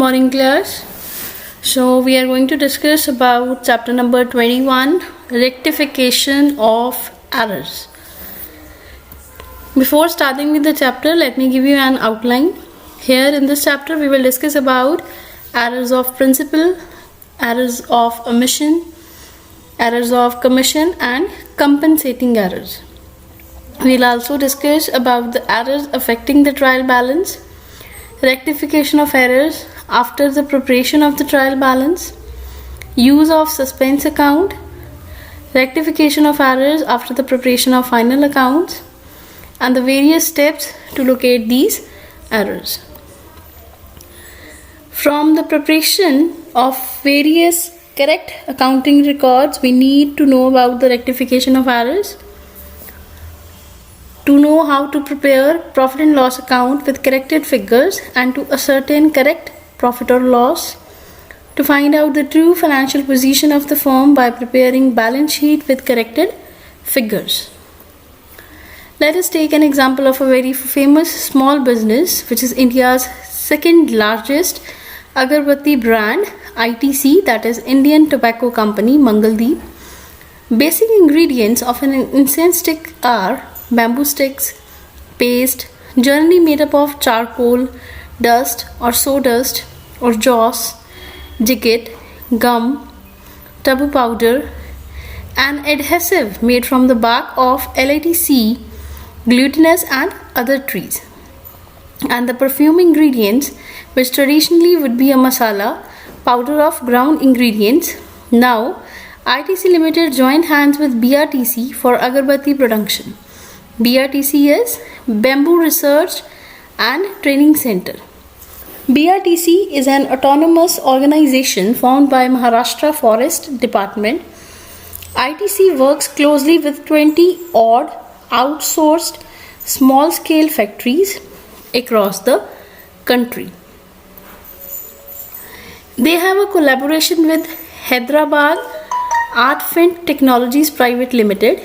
morning class. So we are going to discuss about chapter number 21, rectification of errors. Before starting with the chapter, let me give you an outline. Here in this chapter we will discuss about errors of principle, errors of omission, errors of commission and compensating errors. We will also discuss about the errors affecting the trial balance, rectification of errors after the preparation of the trial balance, use of suspense account, rectification of errors after the preparation of final accounts, and the various steps to locate these errors. From the preparation of various correct accounting records, we need to know about the rectification of errors. To know how to prepare profit and loss account with corrected figures and to ascertain correct profit or loss. To find out the true financial position of the firm by preparing balance sheet with corrected figures. Let us take an example of a very famous small business which is India's second largest agarbatti brand, ITC, that is Indian Tobacco Company, Mangaldeep. Basic ingredients of an incense stick are bamboo sticks, paste, generally made up of charcoal, dust or sawdust or joss, jigget, gum, tabu powder, an adhesive made from the bark of LITC, glutinous and other trees, and the perfume ingredients which traditionally would be a masala, powder of ground ingredients. Now, ITC Limited joined hands with BRTC for agarbatti production. BRTC is Bamboo Research and Training Center. BRTC is an autonomous organization formed by Maharashtra Forest Department. ITC works closely with 20 odd outsourced small-scale factories across the country. They have a collaboration with Hyderabad Artfint Technologies Private Limited,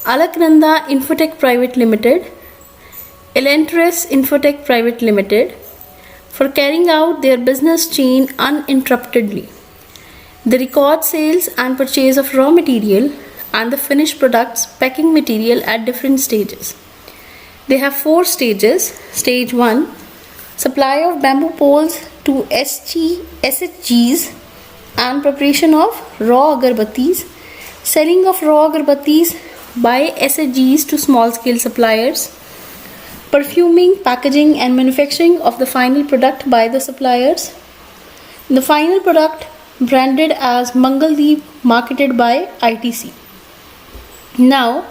Alaknanda Infotech Private Limited, Elentris Infotech Private Limited for carrying out their business chain uninterruptedly. They record sales and purchase of raw material and the finished products packing material at different stages. They have 4 stages. Stage 1, supply of bamboo poles to SHGs and preparation of raw agarbattis, selling of raw agarbattis by SHGs to small-scale suppliers, perfuming, packaging and manufacturing of the final product by the suppliers, the final product branded as Mangaldeep, marketed by ITC. Now,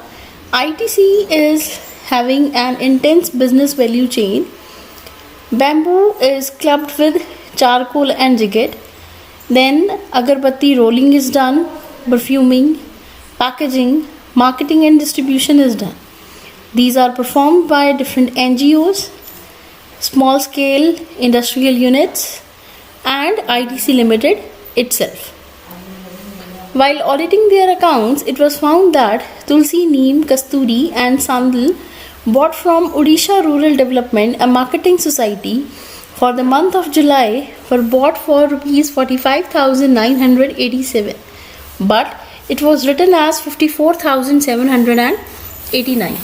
ITC is having an intense business value chain. Bamboo is clubbed with charcoal and jigget. Then agarbatti rolling is done, perfuming, packaging, marketing and distribution is done. These are performed by different NGOs, small scale industrial units and ITC Limited itself. While auditing their accounts, it was found that Tulsi, Neem, Kasturi and Sandal bought from Odisha Rural Development, a marketing society, for the month of July were bought for Rs 45,987, but it was written as 54,789.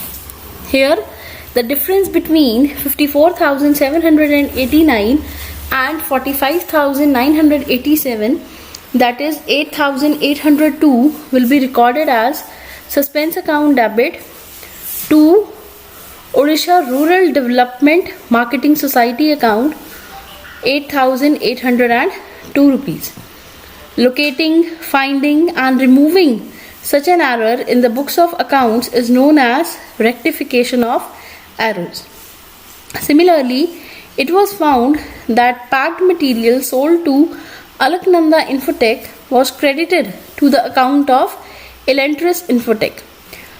Here, the difference between 54,789 and 45,987, that is 8,802, will be recorded as suspense account debit to Odisha Rural Development Marketing Society account 8,802 rupees. Locating, finding and removing such an error in the books of accounts is known as rectification of errors. Similarly, it was found that packed material sold to Alaknanda Infotech was credited to the account of Elentris Infotech.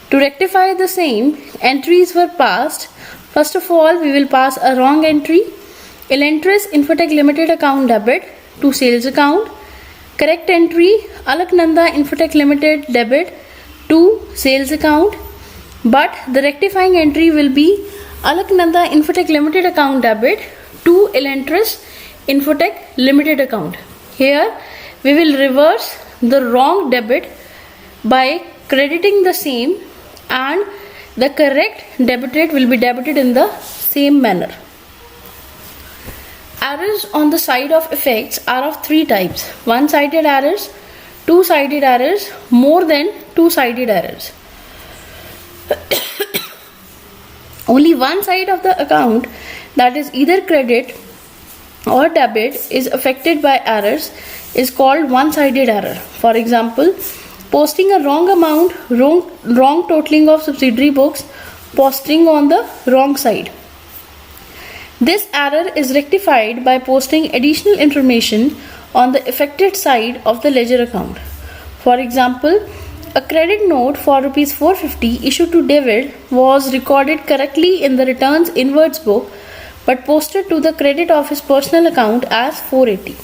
To rectify the same, entries were passed. First of all, we will pass a wrong entry. Elentris Infotech Limited account debit to sales account. Correct entry, Alaknanda Infotech Limited debit to sales account. But the rectifying entry will be Alaknanda Infotech Limited account debit to Elentris Infotech Limited account. Here we will reverse the wrong debit by crediting the same, and the correct debit rate will be debited in the same manner. Errors on the side of effects are of three types: one-sided errors, two-sided errors, more than two-sided errors. Only one side of the account, that is either credit or debit, is affected by errors is called one-sided error. For example, posting a wrong amount, wrong totaling of subsidiary books, posting on the wrong side. This error is rectified by posting additional information on the affected side of the ledger account. For example, a credit note for Rs 450 issued to David was recorded correctly in the returns inwards book but posted to the credit of his personal account as 480.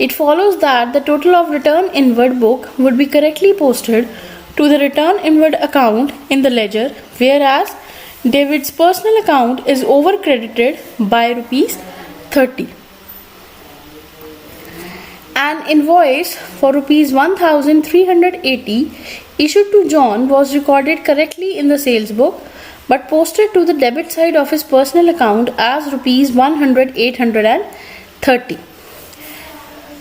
It follows that the total of return inward book would be correctly posted to the return inward account in the ledger, whereas David's personal account is over credited by Rs 30. An invoice for Rs 1380 issued to John was recorded correctly in the sales book but posted to the debit side of his personal account as Rs 830.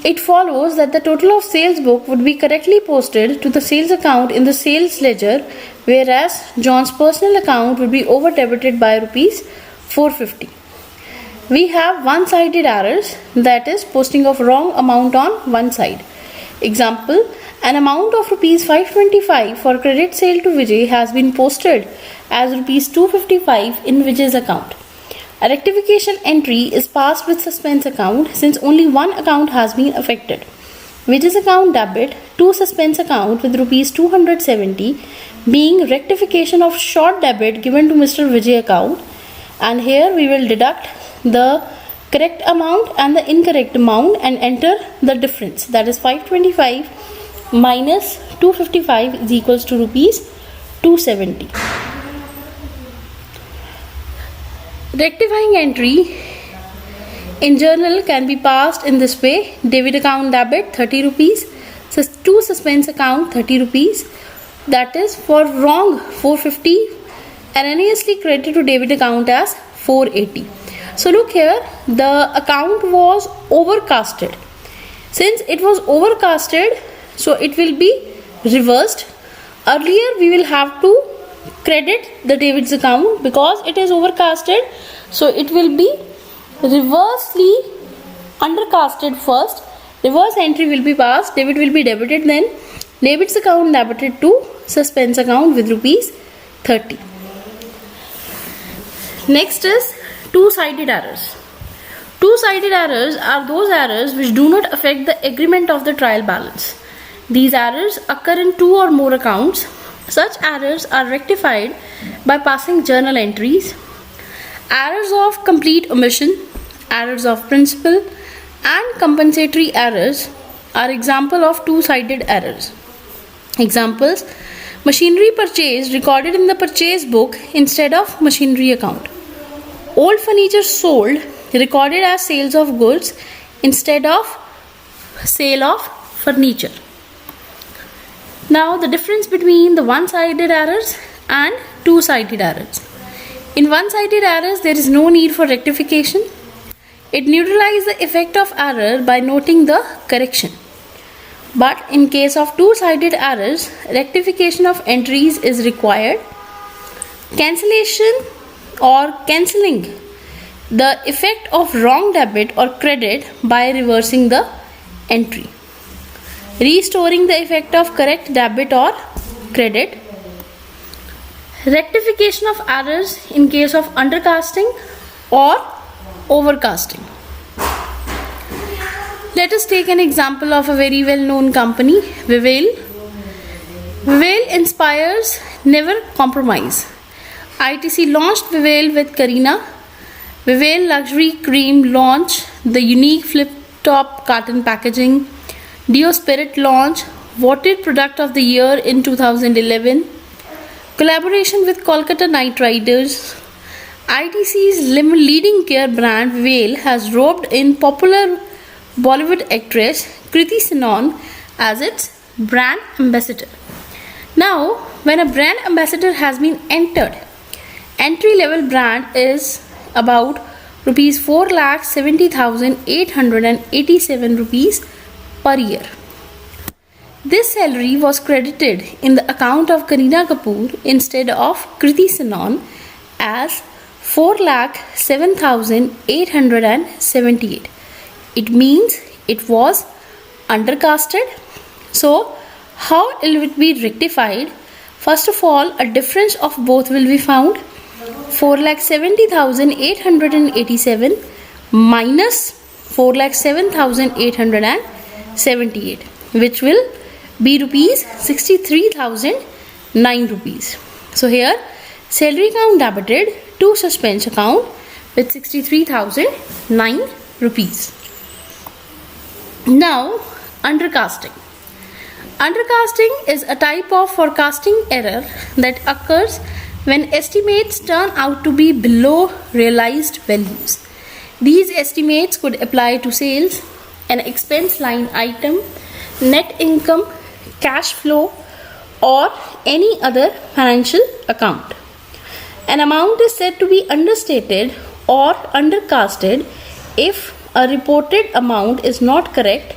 It follows that the total of sales book would be correctly posted to the sales account in the sales ledger, whereas John's personal account would be over debited by Rs 450. We have one-sided errors, that is posting of wrong amount on one side. Example, an amount of Rs 525 for credit sale to Vijay has been posted as Rs 255 in Vijay's account. A rectification entry is passed with suspense account since only one account has been affected. Vijay's account debit to suspense account with Rs 270 being rectification of short debit given to Mr. Vijay account, and here we will deduct the correct amount and the incorrect amount and enter the difference, that is 525 minus 255 is equals to Rs 270. Rectifying entry in journal can be passed in this way: debit account debit 30 rupees, to suspense account 30 rupees, that is for wrong 450, erroneously credited to debit account as 480. So look here, the account was overcasted. Since it was overcasted, so it will be reversed. Earlier we will have to credit the David's account because it is overcasted, so it will be reversely undercasted first. Reverse entry will be passed, David will be debited, then David's account debited to suspense account with Rs 30. Next is two-sided errors. Two-sided errors are those errors which do not affect the agreement of the trial balance. These errors occur in two or more accounts. Such errors are rectified by passing journal entries. Errors of complete omission, errors of principle, and compensatory errors are example of two-sided errors. Examples: machinery purchased recorded in the purchase book instead of machinery account. Old furniture sold recorded as sales of goods instead of sale of furniture. Now the difference between the one-sided errors and two-sided errors. In one-sided errors there is no need for rectification. It neutralizes the effect of error by noting the correction. But in case of two-sided errors, rectification of entries is required. Cancellation or cancelling the effect of wrong debit or credit by reversing the entry. Restoring the effect of correct debit or credit. Rectification of errors in case of undercasting or overcasting. Let us take an example of a very well-known company, Vivail. Vivail inspires never compromise. ITC launched Vivail with Karina. Vivail Luxury Cream launch, the unique flip-top carton packaging. Dio Spirit launch, voted product of the year in 2011. Collaboration with Kolkata Knight Riders. ITC's leading care brand Veil has roped in popular Bollywood actress Kriti Sanon as its brand ambassador. Now, when a brand ambassador has been entered, entry level brand is about rupees 4,70,887 rupees per year. This salary was credited in the account of Kareena Kapoor instead of Kriti Sanon as 4,07,878. It means it was undercasted. So, how will it be rectified? First of all, a difference of both will be found. 4,70,887 minus 4,07,878, which will be rupees 63,009 rupees. So here salary account debited to suspense account with 63,009 rupees. Now, undercasting. Undercasting is a type of forecasting error that occurs when estimates turn out to be below realized values. These estimates could apply to sales, an expense line item, net income, cash flow, or any other financial account. An amount is said to be understated or undercasted if a reported amount is not correct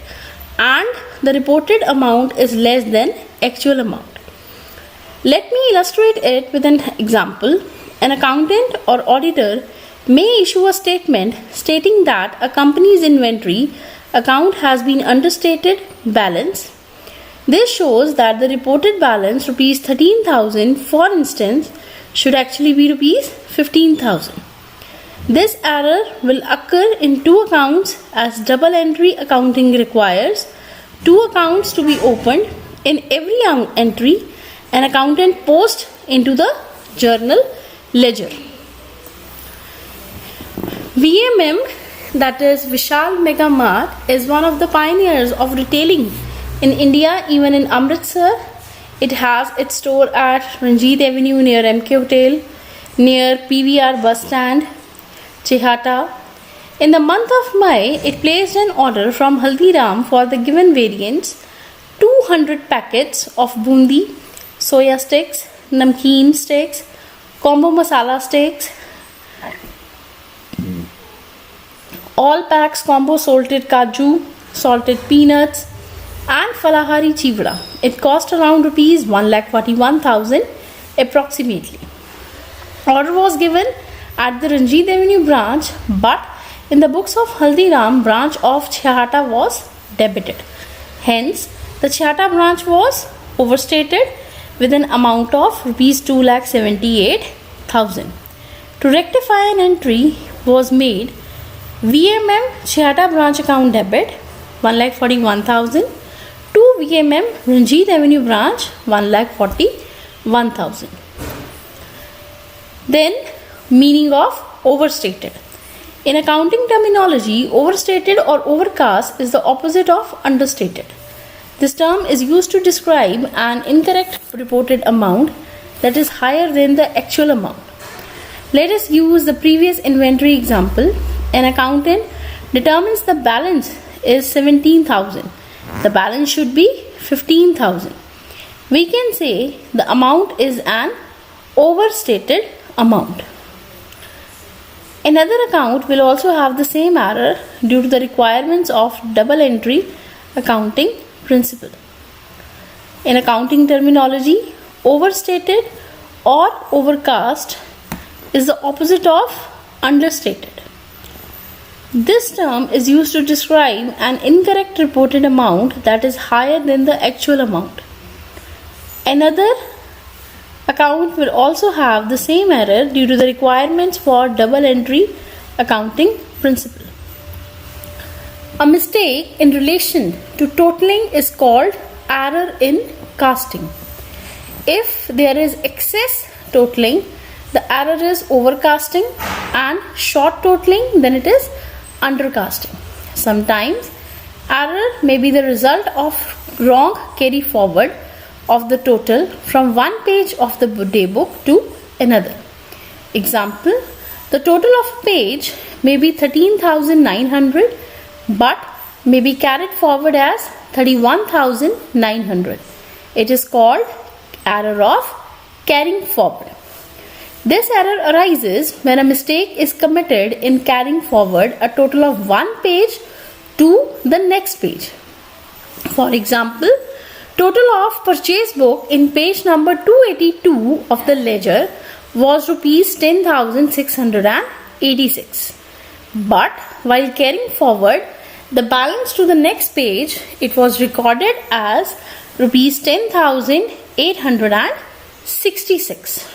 and the reported amount is less than actual amount. Let me illustrate it with an example. An accountant or auditor may issue a statement stating that a company's inventory account has been understated balance. This shows that the reported balance rupees 13,000, for instance, should actually be rupees 15,000. This error will occur in two accounts as double entry accounting requires two accounts to be opened. In every entry, an accountant posts into the journal ledger. VMM, that is Vishal Mega Mart, is one of the pioneers of retailing in India, even in Amritsar. It has its store at Ranjit Avenue near MK Hotel, near PVR bus stand, Chehata. In the month of May, it placed an order from Haldiram for the given variants: 200 packets of bundi, soya sticks, namkeen sticks, combo masala sticks, all packs combo salted kaju, salted peanuts, and falahari chivda. It cost around rupees 1,41,000 approximately. Order was given at the Ranjit Avenue branch, but in the books of Haldiram branch of Chehata was debited. Hence, the Chehata branch was overstated with an amount of rupees 2,78,000. To rectify an entry was made VMM Chehata branch account debit 1,41,000 to VMM Ranjit Avenue branch 1,41,000. Then, meaning of overstated. In accounting terminology, overstated or overcast is the opposite of understated. This term is used to describe an incorrect reported amount that is higher than the actual amount. Let us use the previous inventory example. An accountant determines the balance is 17,000. The balance should be 15,000. We can say the amount is an overstated amount. Another account will also have the same error due to the requirements of double entry accounting principle. In accounting terminology, overstated or overcast is the opposite of understated. This term is used to describe an incorrect reported amount that is higher than the actual amount. Another account will also have the same error due to the requirements for double entry accounting principle. A mistake in relation to totaling is called error in casting. If there is excess totaling, the error is overcasting, and short totaling, then it is undercasting. Sometimes error may be the result of wrong carry forward of the total from one page of the day book to another. Example, The total of a page may be 13,900 but may be carried forward as 31,900. It is called error of carrying forward. This error arises when a mistake is committed in carrying forward a total of one page to the next page. For example, total of purchase book in page number 282 of the ledger was rupees 10,686. But while carrying forward the balance to the next page, it was recorded as rupees 10,866.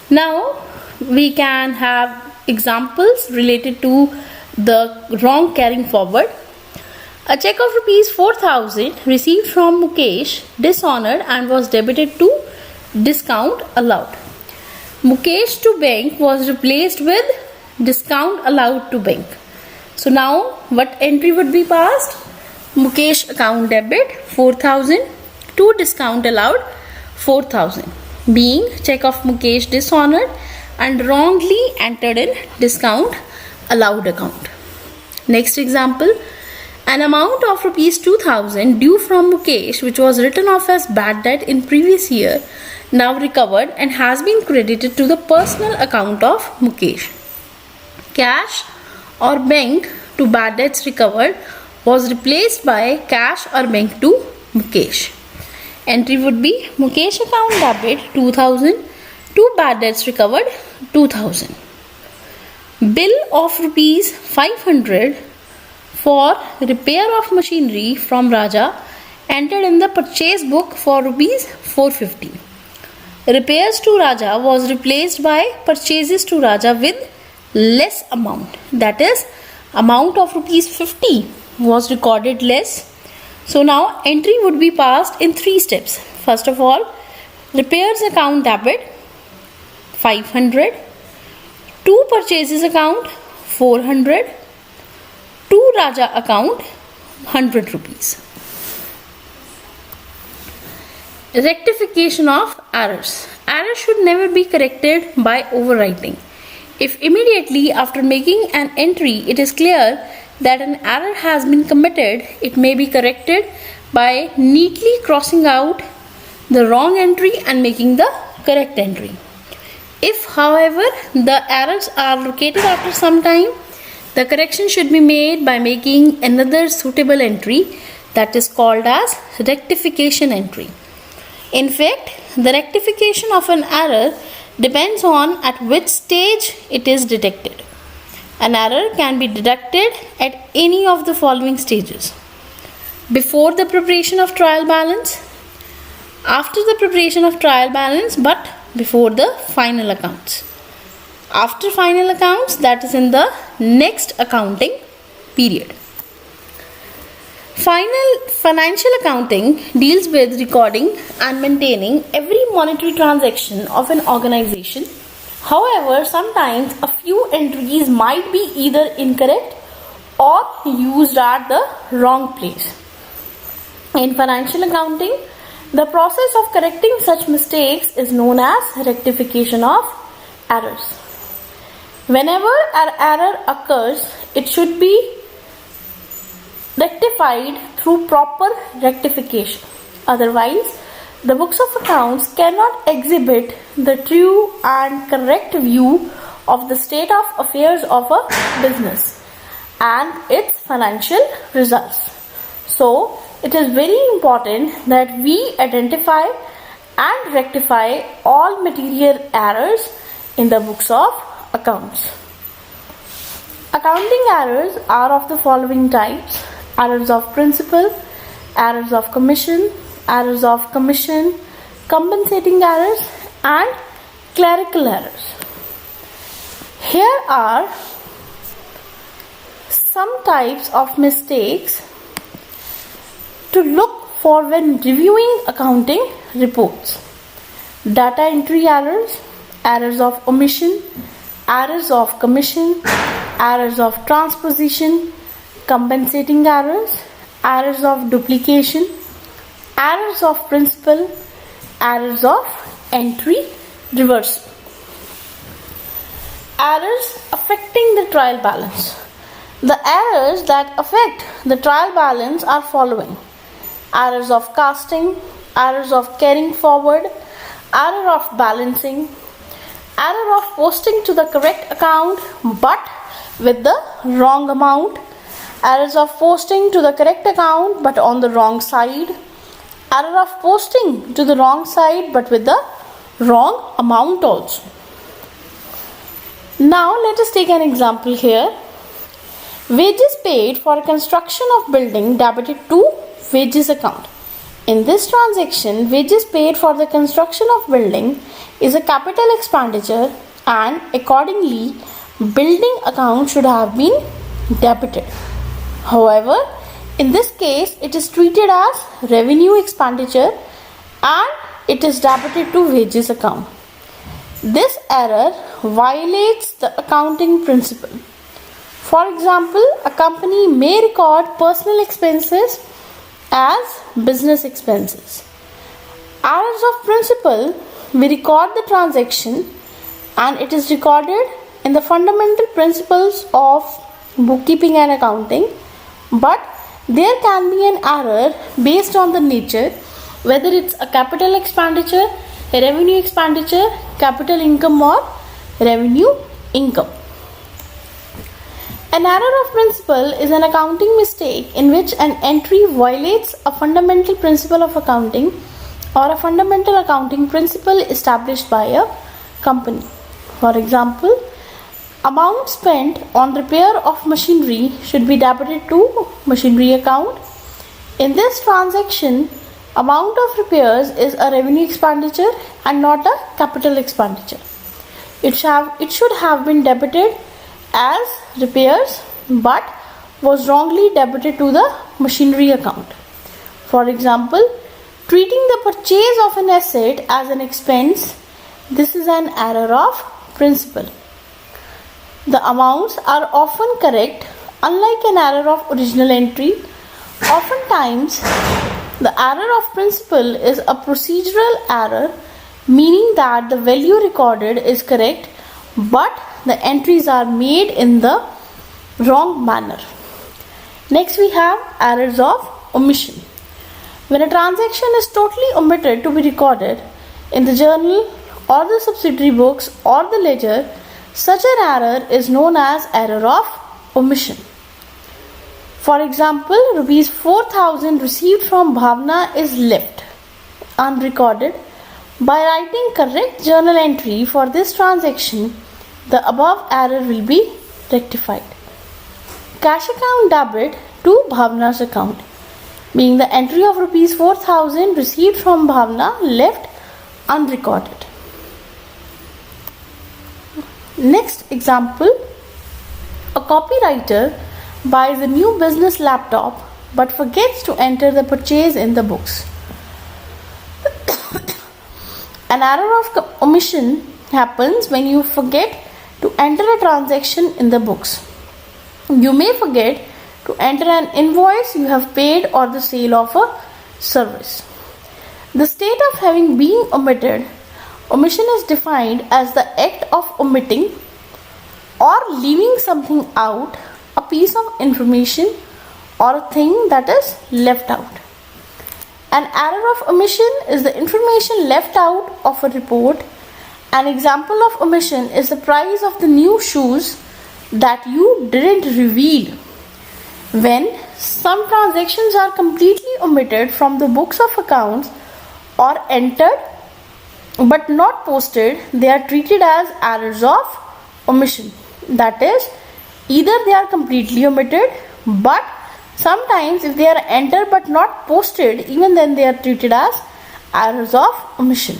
Now we can have examples related to the wrong carrying forward. A check of rupees 4,000 received from Mukesh dishonored and was debited to discount allowed. Mukesh to bank was replaced with discount allowed to bank. So now what entry would be passed? Mukesh account debit 4,000 to discount allowed 4,000, being check of Mukesh dishonored and wrongly entered in discount allowed account. Next example, an amount of rupees 2,000 due from Mukesh which was written off as bad debt in previous year now recovered and has been credited to the personal account of Mukesh. Cash or bank to bad debts recovered was replaced by cash or bank to Mukesh. Entry would be Mukesh account debit 2,000 to bad debts recovered 2,000. Bill of rupees 500 for repair of machinery from Raja entered in the purchase book for rupees 450. Repairs to Raja was replaced by purchases to Raja with less amount, that is amount of rupees 50 was recorded less. So now entry would be passed in three steps. First of all, repairs account debit 500, to purchases account 400, to Raja account 100 rupees. Rectification of errors. Errors should never be corrected by overwriting. If immediately after making an entry it is clear that an error has been committed, it may be corrected by neatly crossing out the wrong entry and making the correct entry. If, however, the errors are located after some time, the correction should be made by making another suitable entry, that is called as rectification entry. In fact, the rectification of an error depends on at which stage it is detected. An error can be detected at any of the following stages: before the preparation of trial balance, after the preparation of trial balance but before the final accounts, after final accounts, that is in the next accounting period. Financial accounting deals with recording and maintaining every monetary transaction of an organization. However, sometimes a few entries might be either incorrect or used at the wrong place. In financial accounting, the process of correcting such mistakes is known as rectification of errors. Whenever an error occurs, it should be rectified through proper rectification. Otherwise, the books of accounts cannot exhibit the true and correct view of the state of affairs of a business and its financial results. So, it is very important that we identify and rectify all material errors in the books of accounts. Accounting errors are of the following types: errors of principal, errors of commission, compensating errors, and clerical errors. Here are some types of mistakes to look for when reviewing accounting reports: data entry errors, errors of omission, errors of commission, errors of transposition, compensating errors, errors of duplication, errors of principal, errors of entry reversal. Errors affecting the trial balance. The errors that affect the trial balance are following: errors of casting, errors of carrying forward, error of balancing, error of posting to the correct account but with the wrong amount, errors of posting to the correct account but on the wrong side, error of posting to the wrong side but with the wrong amount also. Now let us take an example here. Wages paid for construction of building debited to wages account. In this transaction, wages paid for the construction of building is a capital expenditure and accordingly building account should have been debited. However, in this case it is treated as revenue expenditure and it is debited to wages account. This error violates the accounting principle. For example, a company may record personal expenses as business expenses. Errors of principle: we record the transaction and it is recorded in the fundamental principles of bookkeeping and accounting, but there can be an error based on the nature, whether it's a capital expenditure, a revenue expenditure, capital income or revenue income. An error of principle is an accounting mistake in which an entry violates a fundamental principle of accounting or a fundamental accounting principle established by a company. For example, amount spent on repair of machinery should be debited to machinery account. In this transaction, amount of repairs is a revenue expenditure and not a capital expenditure. It should have been debited as repairs but was wrongly debited to the machinery account. For example, treating the purchase of an asset as an expense, this is an error of principle. The amounts are often correct, unlike an error of original entry. Oftentimes, the error of principle is a procedural error, meaning that the value recorded is correct but the entries are made in the wrong manner. Next we have errors of omission. When a transaction is totally omitted to be recorded in the journal or the subsidiary books or the ledger, such an error is known as error of omission. For example, rupees 4,000 received from Bhavna is left unrecorded. By writing correct journal entry for this transaction, the above error will be rectified. Cash account debit to Bhavna's account, being the entry of rupees 4,000 received from Bhavna left unrecorded. Next example, a copywriter buys a new business laptop but forgets to enter the purchase in the books. An error of omission happens when you forget to enter a transaction in the books. You may forget to enter an invoice you have paid or the sale of a service. The state of having been omitted. Omission is defined as the act of omitting or leaving something out, a piece of information or a thing that is left out. An error of omission is the information left out of a report. An example of omission is the price of the new shoes that you didn't reveal. When some transactions are completely omitted from the books of accounts or entered but not posted, they are treated as errors of omission. That is, either they are completely omitted, but sometimes if they are entered but not posted, even then they are treated as errors of omission.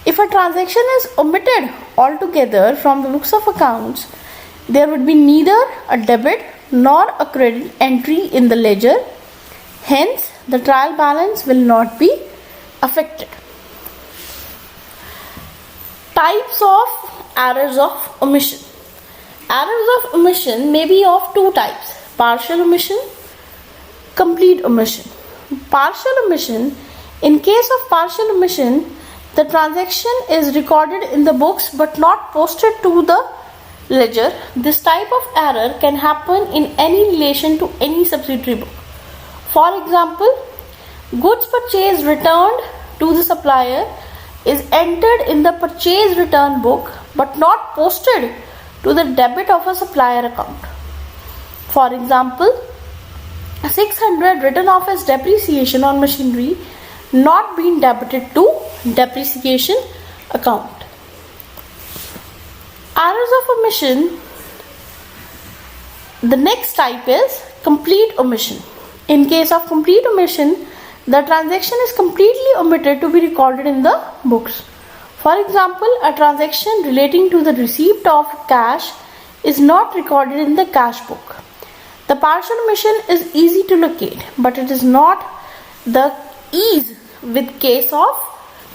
If a transaction is omitted altogether from the books of accounts, there would be neither a debit nor a credit entry in the ledger. Hence, the trial balance will not be affected. Types of errors of omission. Errors of omission may be of two types: partial omission, complete omission. Partial omission. In case of partial omission, The transaction is recorded in the books but not posted to the ledger. This type of error can happen in any relation to any subsidiary book. For example, goods purchase returned to the supplier is entered in the purchase return book but not posted to the debit of a supplier account. For example, 600 written off as depreciation on machinery not being debited to depreciation account. Errors of omission. The next type is complete omission. In case of complete omission, the transaction is completely omitted to be recorded in the books. For example, a transaction relating to the receipt of cash is not recorded in the cash book. The partial omission is easy to locate, but it is not the ease with case of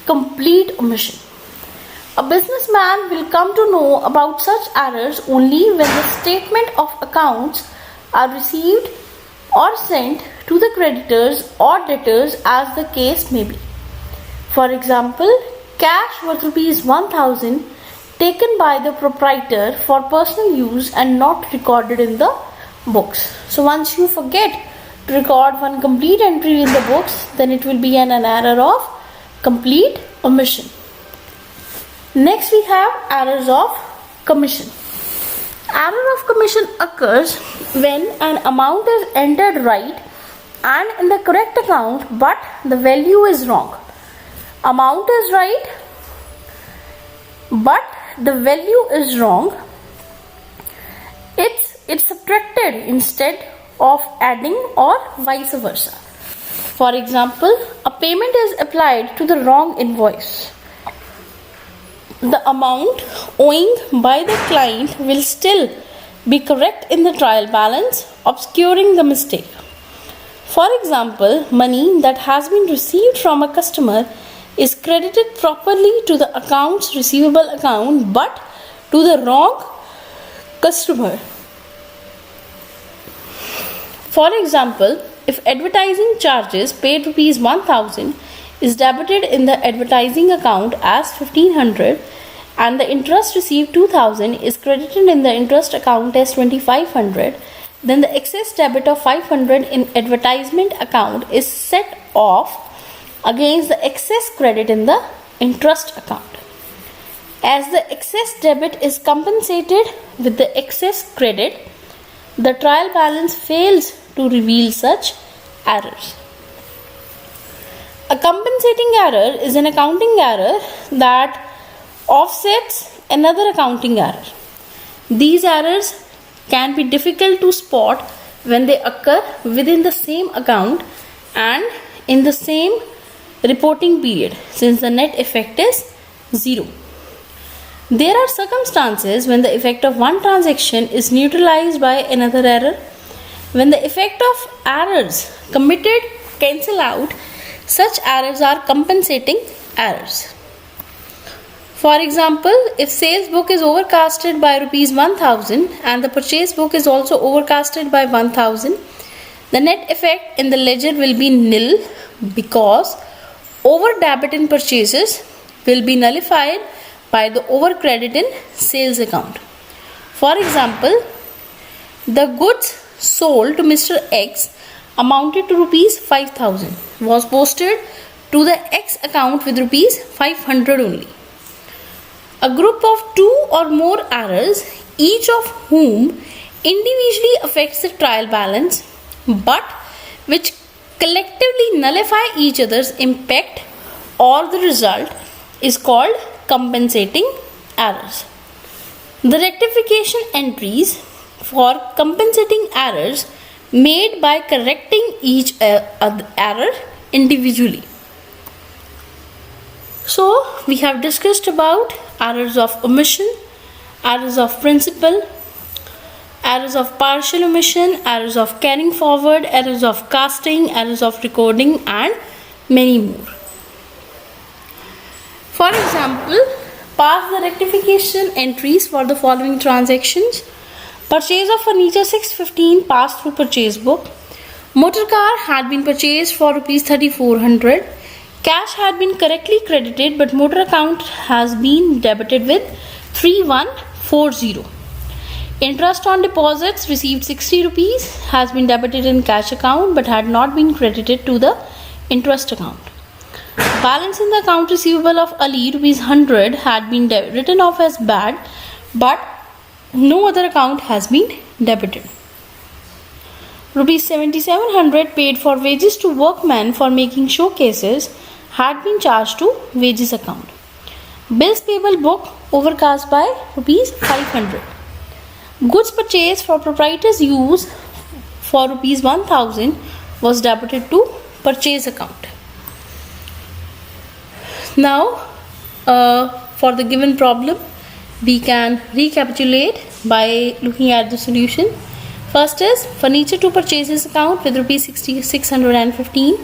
complete omission. A businessman will come to know about such errors only when the statement of accounts are received or sent to the creditors or debtors as the case may be. For example, cash worth rupees 1000 taken by the proprietor for personal use and not recorded in the books. So once you forget to record one complete entry in the books, then it will be an error of complete omission. Next we have errors of commission. Error of commission occurs when an amount is entered right and in the correct account but the value is wrong. Amount is right but the value is wrong. It's subtracted instead of adding or vice versa. For example, a payment is applied to the wrong invoice. The amount owing by the client will still be correct in the trial balance, obscuring the mistake. For example, money that has been received from a customer is credited properly to the accounts receivable account but to the wrong customer. For example, if advertising charges paid rupees 1000 is debited in the advertising account as 1500 and the interest received 2000 is credited in the interest account as 2500, then the excess debit of 500 in advertisement account is set off against the excess credit in the interest account. As the excess debit is compensated with the excess credit, the trial balance fails to reveal such errors. A compensating error is an accounting error that offsets another accounting error. These errors can be difficult to spot when they occur within the same account and in the same reporting period, since the net effect is zero. There are circumstances when the effect of one transaction is neutralized by another error. When the effect of errors committed cancel out, such errors are compensating errors. For example, if sales book is overcasted by rupees 1000 and the purchase book is also overcasted by 1000, the net effect in the ledger will be nil because over debit in purchases will be nullified by the over credit in sales account. For example, the goods sold to Mr. X amounted to rupees 5000 was posted to the X account with rupees 500 only. A group of two or more errors, each of whom individually affects the trial balance but which collectively nullify each other's impact or the result, is called compensating errors. The rectification entries for compensating errors made by correcting each error individually. So we have discussed about errors of omission, errors of principal, errors of partial omission, errors of carrying forward, errors of casting, errors of recording, and many more. For example, pass the rectification entries for the following transactions. Purchase of furniture 615 passed through purchase book. Motor car had been purchased for rupees 3400. Cash had been correctly credited, but motor account has been debited with 3140. Interest on deposits received 60 rupees has been debited in cash account but had not been credited to the interest account. Balance in the account receivable of Ali rupees 100 had been written off as bad, but no other account has been debited. Rupees 7700 paid for wages to workmen for making showcases had been charged to wages account. Bills payable book overcast by rupees 500. Goods purchased for proprietor's use for rupees 1000 was debited to purchase account. Now, for the given problem, we can recapitulate by looking at the solution. First is furniture to purchases account with rupees 615.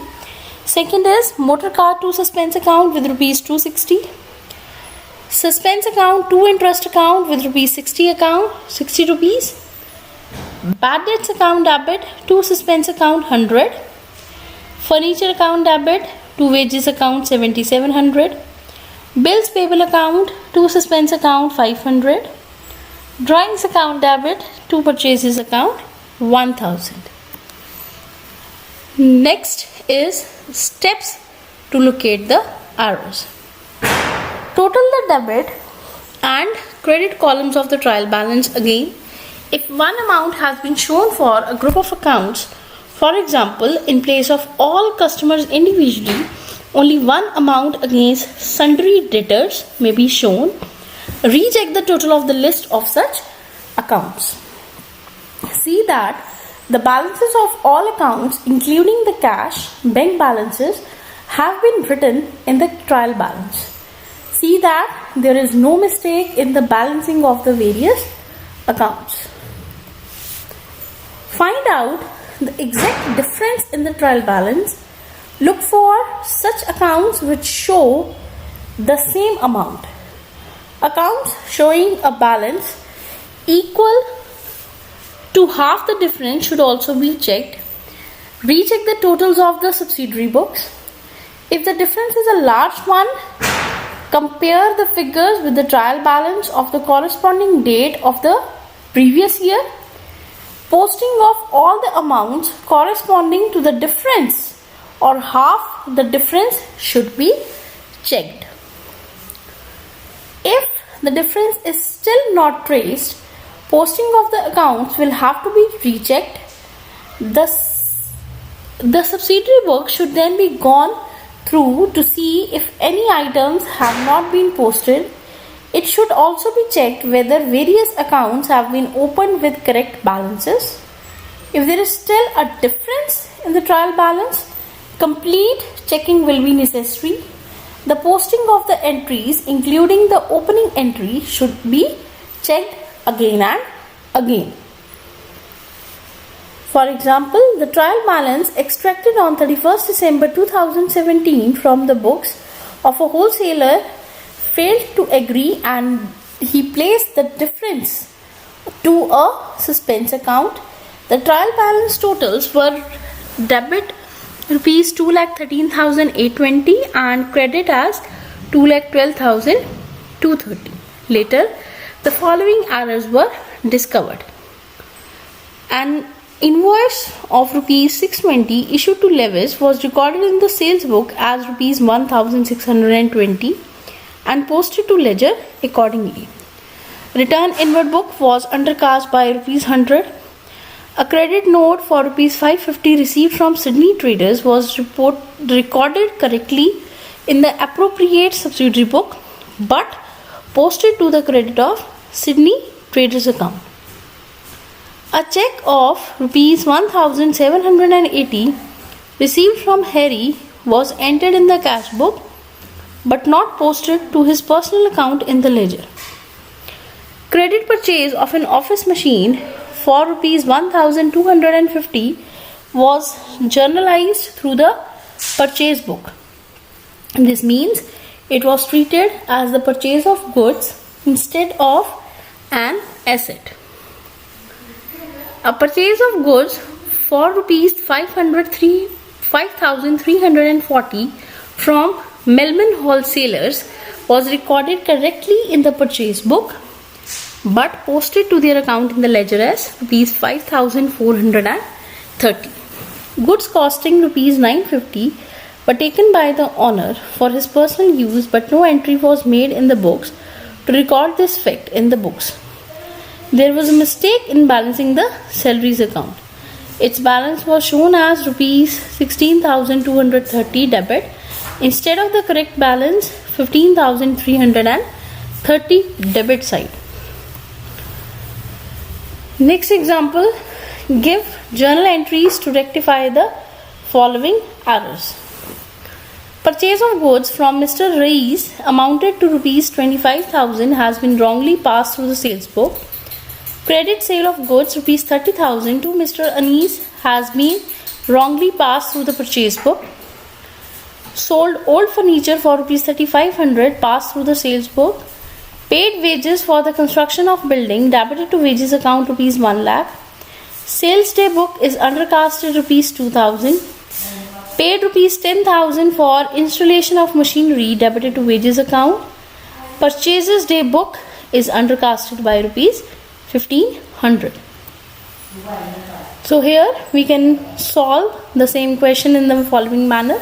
Second is motor car to suspense account with rupees 260. Suspense account to interest account with rupees 60 rupees. Bad debts account debit to suspense account 100. Furniture account debit to wages account 7700. Bills payable account to suspense account 500. Drawings account debit to purchases account 1000. Next is steps to locate the errors. Total the debit and credit columns of the trial balance again. If one amount has been shown for a group of accounts, for example, in place of all customers individually, only one amount against sundry debtors may be shown. Recheck the total of the list of such accounts. See that the balances of all accounts, including the cash, bank balances, have been written in the trial balance. See that there is no mistake in the balancing of the various accounts. Find out the exact difference in the trial balance. Look for such accounts which show the same amount. Accounts showing a balance equal to half the difference should also be checked. Recheck the totals of the subsidiary books. If the difference is a large one, compare the figures with the trial balance of the corresponding date of the previous year. Posting of all the amounts corresponding to the difference or half the difference should be checked. If the difference is still not traced, posting of the accounts will have to be rechecked. The subsidiary book should then be gone through to see if any items have not been posted. It should also be checked whether various accounts have been opened with correct balances. If there is still a difference in the trial balance, complete checking will be necessary. The posting of the entries, including the opening entry, should be checked again and again. For example, the trial balance extracted on 31st December 2017 from the books of a wholesaler failed to agree and he placed the difference to a suspense account. The trial balance totals were debit rupees 2,13,820 and credit as 2,12,230. Later, the following errors were discovered. An invoice of rupees 620 issued to Levis was recorded in the sales book as rupees 1,620 and posted to ledger accordingly. Return inward book was undercast by rupees 100. A credit note for rupees 550 received from Sydney Traders was recorded correctly in the appropriate subsidiary book but posted to the credit of Sydney Traders account. A check of rupees 1,780 received from Harry was entered in the cash book but not posted to his personal account in the ledger. Credit purchase of an office machine for rupees 1,250 was journalized through the purchase book. This means it was treated as the purchase of goods instead of an asset. A purchase of goods for rupees 5,340 from Melman Wholesalers was recorded correctly in the purchase book but posted to their account in the ledger as rupees 5,430. Goods costing rupees 950 were taken by the owner for his personal use, but no entry was made in the books to record this fact in the books. There was a mistake in balancing the salaries account. Its balance was shown as rupees 16,230 debit instead of the correct balance 15,330 debit side. Next example, give journal entries to rectify the following errors. Purchase of goods from Mr. Reis amounted to rupees 25,000 has been wrongly passed through the sales book. Credit sale of goods rupees 30,000 to Mr. Anis has been wrongly passed through the purchase book. Sold old furniture for rupees 3,500 passed through the sales book. Paid wages for the construction of building debited to wages account rupees 1 lakh. Sales day book is undercasted rupees 2,000. Paid rupees 10,000 for installation of machinery debited to wages account. Purchases day book is undercasted by rupees 1,500. So here we can solve the same question in the following manner.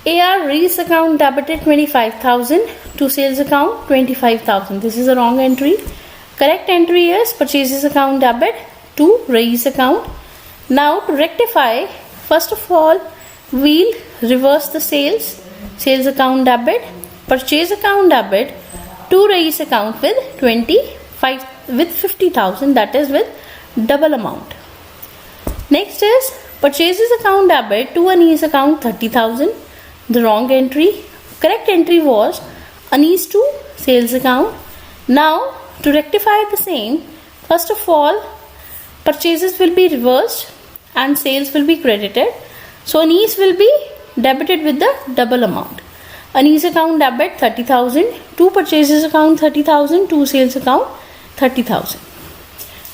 AR Reis account debited 25,000 to sales account 25,000. This is a wrong entry. Correct entry is purchases account debit to Reis account. Now to rectify, first of all we'll reverse the sales account debit, purchase account debit to Reis account with 50,000, that is with double amount. Next is purchases account debit to Anis account 30,000. The wrong entry. Correct entry was Anis to sales account. Now to rectify the same, first of all purchases will be reversed and sales will be credited. So Anis will be debited with the double amount. Anis account debit 30,000 to purchases account 30,000 to sales account 30,000.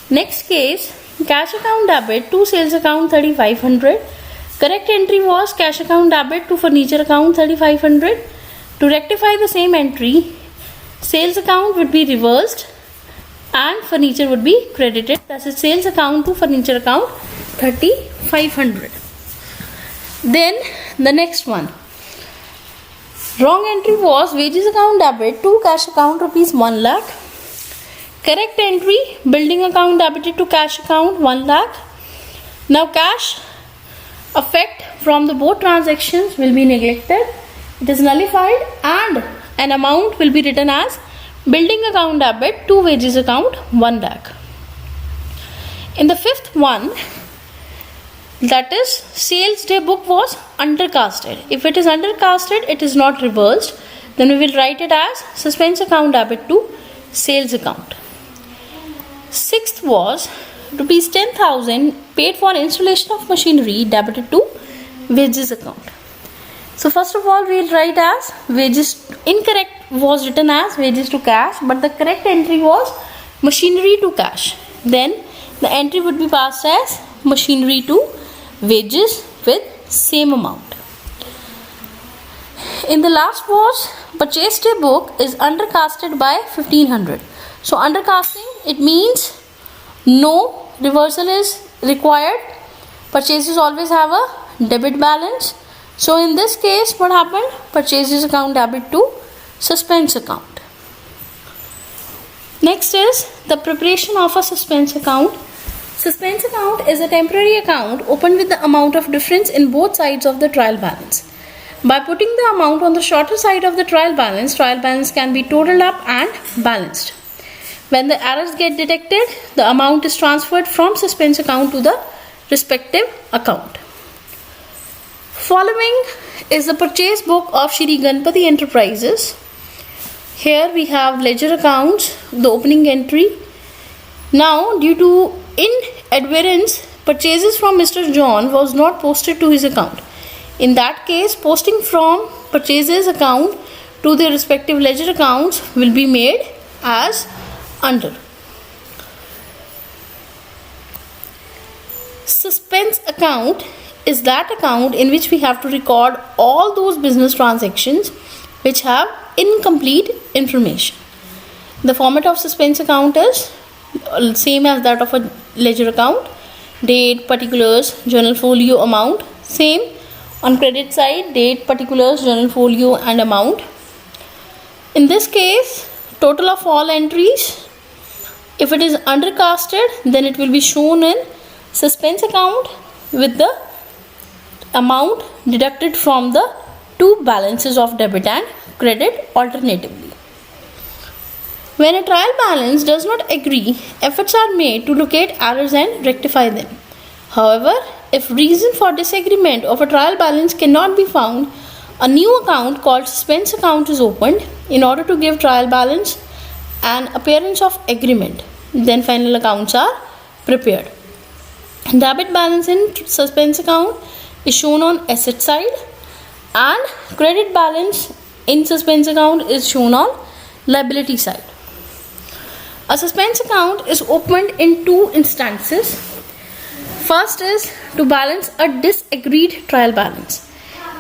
Next case, cash account debit to sales account 3,500. Correct entry was cash account debit to furniture account 3,500. To rectify the same entry, sales account would be reversed and furniture would be credited. That is sales account to furniture account 3,500. Then the next one. Wrong entry was wages account debit to cash account rupees 1 lakh. Correct entry, building account debited to cash account 1 lakh. Now cash effect from the both transactions will be neglected. It is nullified and an amount will be written as building account debit to wages account 1 lakh. In the fifth one, that is sales day book was undercasted. If it is undercasted, it is not reversed. Then we will write it as suspense account debit to sales account. Sixth was rupees 10,000 paid for installation of machinery debited to wages account. So first of all we will write as wages. Incorrect was written as wages to cash, but the correct entry was machinery to cash. Then the entry would be passed as machinery to wages with same amount. In the last was purchase day book is undercasted by 1,500. So undercasting, it means no reversal is required. Purchases always have a debit balance. So in this case what happened? Purchases account debit to suspense account. Next is the preparation of a suspense account. Suspense account is a temporary account opened with the amount of difference in both sides of the trial balance. By putting the amount on the shorter side of the trial balance can be totaled up and balanced. When the errors get detected, the amount is transferred from suspense account to the respective account. Following is the purchase book of Shri Ganpati Enterprises. Here we have ledger accounts, the opening entry. Now due to inadvertence, purchases from Mr. John was not posted to his account. In that case, posting from purchases account to their respective ledger accounts will be made as under. Suspense account is that account in which we have to record all those business transactions which have incomplete information. The format of suspense account is same as that of a ledger account. Date, particulars, journal folio, amount. Same on credit side, date, particulars, journal folio and amount. In this case, total of all entries, if it is undercasted, then it will be shown in suspense account with the amount deducted from the two balances of debit and credit alternatively. When a trial balance does not agree, efforts are made to locate errors and rectify them. However, if reason for disagreement of a trial balance cannot be found, a new account called suspense account is opened in order to give trial balance an appearance of agreement. Then final accounts are prepared. Debit balance in suspense account is shown on asset side and credit balance in suspense account is shown on liability side. A suspense account is opened in two instances. First is to balance a disagreed trial balance.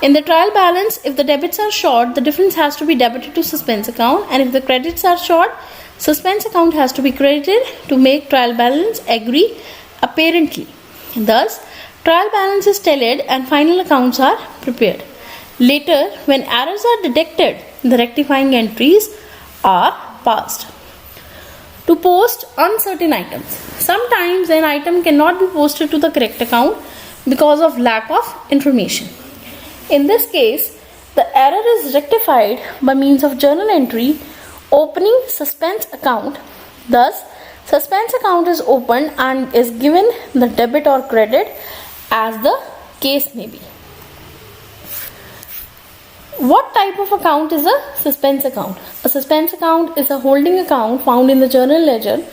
In the trial balance, if the debits are short, the difference has to be debited to suspense account, and if the credits are short, suspense account has to be credited to make trial balance agree apparently. Thus, trial balance is tallied and final accounts are prepared. Later, when errors are detected, the rectifying entries are passed. To post uncertain items. Sometimes an item cannot be posted to the correct account because of lack of information. In this case, the error is rectified by means of journal entry opening suspense account. Thus, suspense account is opened and is given the debit or credit as the case may be. What type of account is a suspense account? A suspense account is a holding account found in the journal ledger.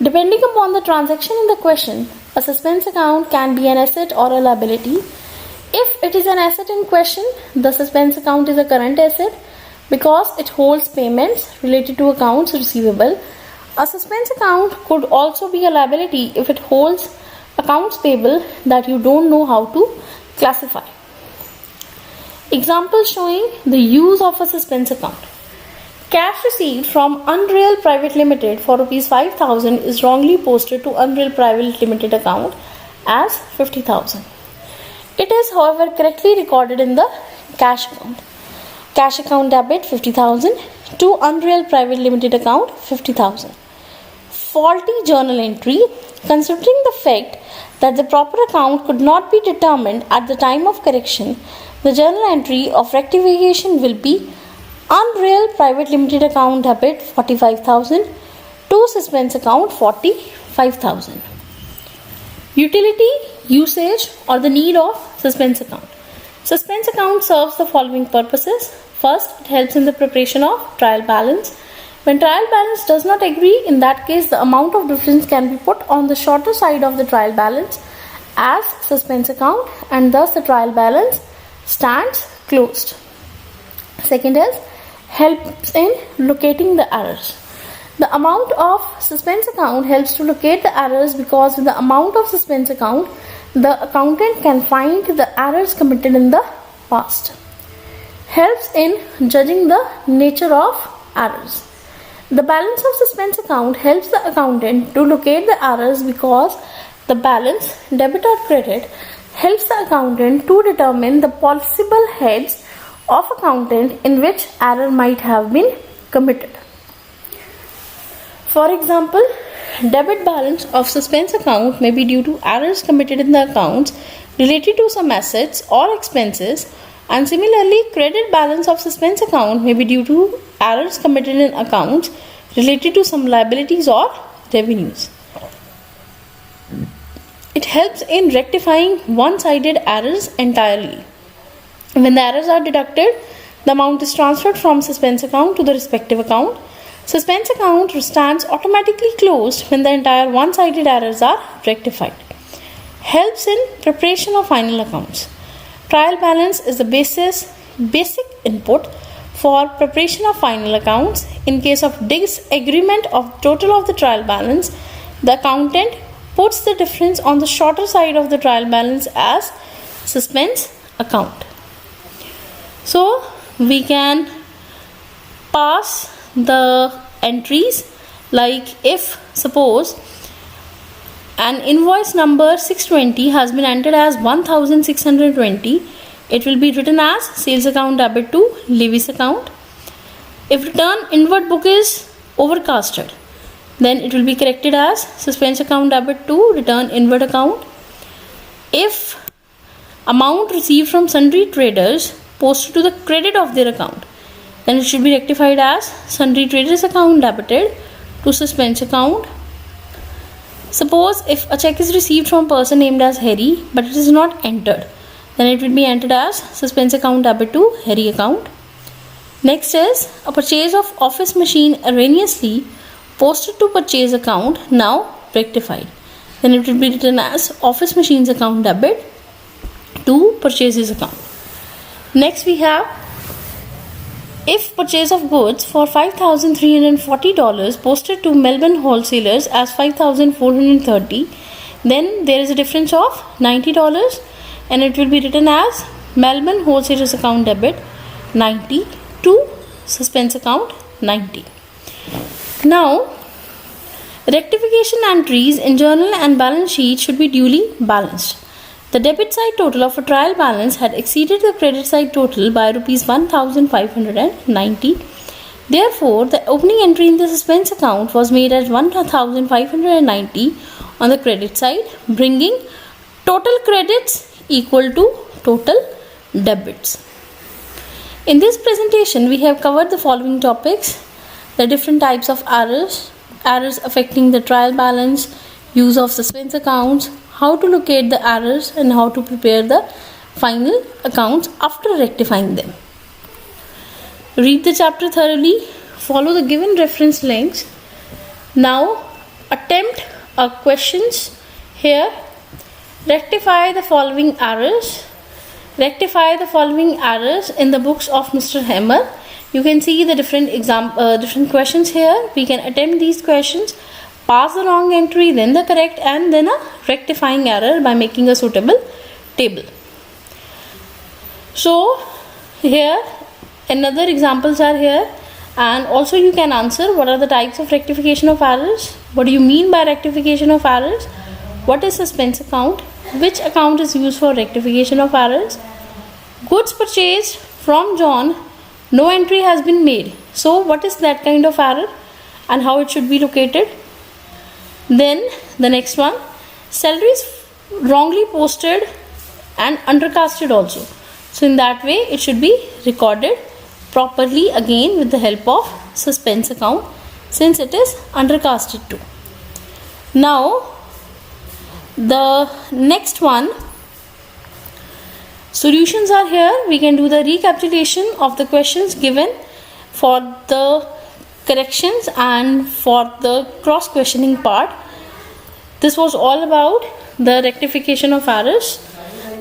Depending upon the transaction in the question, a suspense account can be an asset or a liability. If it is an asset in question, the suspense account is a current asset because it holds payments related to accounts receivable. A suspense account could also be a liability if it holds accounts payable that you don't know how to classify. Example showing the use of a suspense account. Cash received from Unreal Private Limited for Rs 5,000 is wrongly posted to Unreal Private Limited account as 50,000. It is, however, correctly recorded in the cash account. Cash account debit 50,000 to Unreal Private Limited account 50,000. Faulty journal entry. Considering the fact that the proper account could not be determined at the time of correction, the journal entry of rectification will be Unreal Private Limited account debit 45,000 to suspense account 45,000. Utility, usage or the need of suspense account. Suspense account serves the following purposes. First, it helps in the preparation of trial balance. When trial balance does not agree, in that case the amount of difference can be put on the shorter side of the trial balance as suspense account and thus the trial balance stands closed. Second is helps in locating the errors. The amount of suspense account helps to locate the errors because with the amount of suspense account, the accountant can find the errors committed in the past. Helps in judging the nature of errors. The balance of suspense account helps the accountant to locate the errors because the balance, debit or credit, helps the accountant to determine the possible heads of accountant in which error might have been committed. For example, debit balance of suspense account may be due to errors committed in the accounts related to some assets or expenses, and similarly credit balance of suspense account may be due to errors committed in accounts related to some liabilities or revenues. It helps in rectifying one-sided errors entirely. When the errors are deducted, the amount is transferred from suspense account to the respective account. Suspense account stands automatically closed when the entire one-sided errors are rectified. Helps in preparation of final accounts. Trial balance is the basic input for preparation of final accounts. In case of disagreement of total of the trial balance, the accountant puts the difference on the shorter side of the trial balance as suspense account. So we can pass the entries, like if suppose an invoice number 620 has been entered as 1620, it will be written as sales account debit to levies account. If return inward book is overcasted, then it will be corrected as suspense account debit to return inward account. If amount received from sundry traders posted to the credit of their account, then it should be rectified as sundry traders account debited to suspense account. Suppose if a check is received from a person named as Harry but it is not entered, then it will be entered as suspense account debit to Harry account. Next is a purchase of office machine erroneously posted to purchase account, now rectified. Then it will be written as office machines account debit to purchases account. Next we have, if purchase of goods for $5,340 posted to Melbourne wholesalers as $5,430, then there is a difference of $90 and it will be written as Melbourne wholesalers account debit 90 to suspense account 90. Now, rectification entries in journal and balance sheet should be duly balanced. The debit side total of a trial balance had exceeded the credit side total by Rs 1,590. Therefore, the opening entry in the suspense account was made as 1,590 on the credit side, bringing total credits equal to total debits. In this presentation, we have covered the following topics: the different types of errors affecting the trial balance, use of suspense accounts, how to locate the errors, and how to prepare the final accounts after rectifying them. Read the chapter thoroughly, follow the given reference links. Now attempt questions here. Rectify the following errors. Rectify the following errors in the books of Mr. Hammer. You can see the different questions here. We can attempt these questions, pass the wrong entry, then the correct, and then a rectifying error by making a suitable table. So here another examples are here, and also you can answer what are the types of rectification of errors, what do you mean by rectification of errors, what is suspense account, which account is used for rectification of errors, goods purchased from John, no entry has been made, so what is that kind of error and how it should be located. Then the next one, salaries wrongly posted and undercasted also, so in that way it should be recorded properly again with the help of suspense account, since it is undercasted too. Now the next one, solutions are here. We can do the recapitulation of the questions given for the corrections and for the cross questioning part. This was all about the rectification of errors,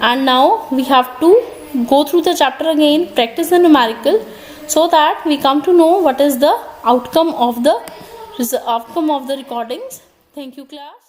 and now we have to go through the chapter again, practice the numerical, so that we come to know what is the outcome of the recordings. Thank you, class.